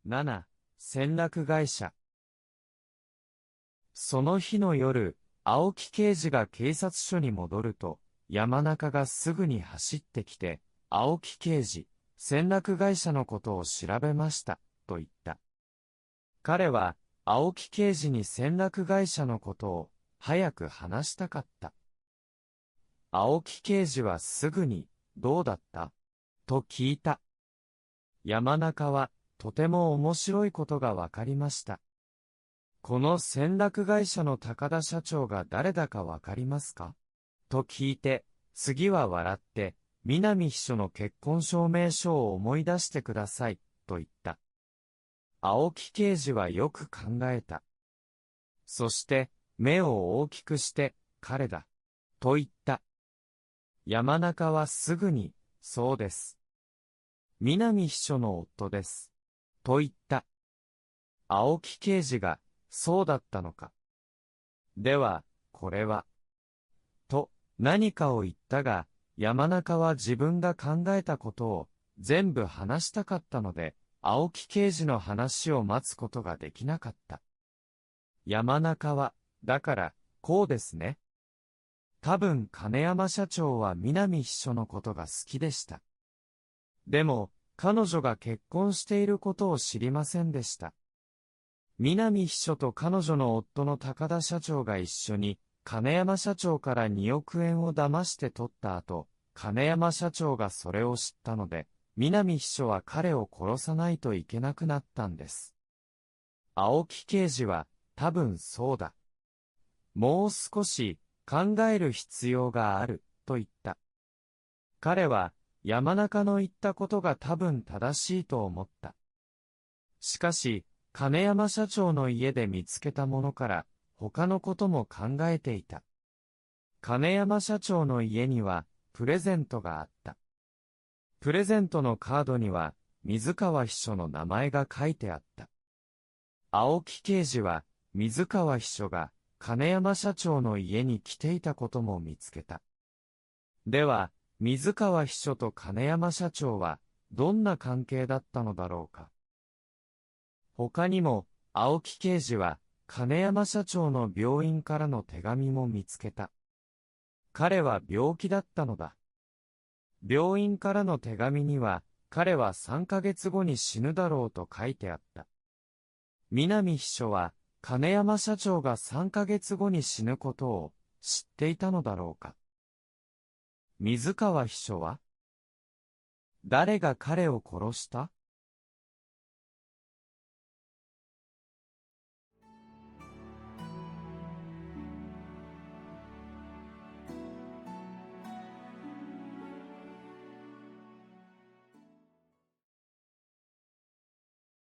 7、戦略会社。その日の夜、青木刑事が警察署に戻ると、山中がすぐに走ってきて、青木刑事、戦略会社のことを調べました、と言った。彼は、青木刑事に戦略会社のことを、早く話したかった。青木刑事はすぐに、どうだったと聞いた。山中は、とても面白いことがわかりました。この戦略会社の高田社長が誰だかわかりますかと聞いて、次は笑って、南秘書の結婚証明書を思い出してください、と言った。青木刑事はよく考えた。そして、目を大きくして、彼だ、と言った。山中はすぐに、そうです。南秘書の夫です。と言った。青木刑事が、そうだったのか。では、これは。と、何かを言ったが、山中は自分が考えたことを、全部話したかったので、青木刑事の話を待つことができなかった。山中は、だから、こうですね。多分金山社長は南秘書のことが好きでした。でも、彼女が結婚していることを知りませんでした。南秘書と彼女の夫の高田社長が一緒に、金山社長から2億円を騙して取った後、金山社長がそれを知ったので、南秘書は彼を殺さないといけなくなったんです。青木刑事は、多分そうだ。もう少し、考える必要がある、と言った。彼は、山中の言ったことが多分正しいと思った。しかし、金山社長の家で見つけたものから、他のことも考えていた。金山社長の家には、プレゼントがあった。プレゼントのカードには、水川秘書の名前が書いてあった。青木刑事は、水川秘書が、金山社長の家に来ていたことも見つけた。では、水川秘書と金山社長は、どんな関係だったのだろうか。他にも、青木刑事は、金山社長の病院からの手紙も見つけた。彼は病気だったのだ。病院からの手紙には、彼は3ヶ月後に死ぬだろうと書いてあった。南秘書は、金山社長が3ヶ月後に死ぬことを知っていたのだろうか。水川秘書は誰が彼を殺した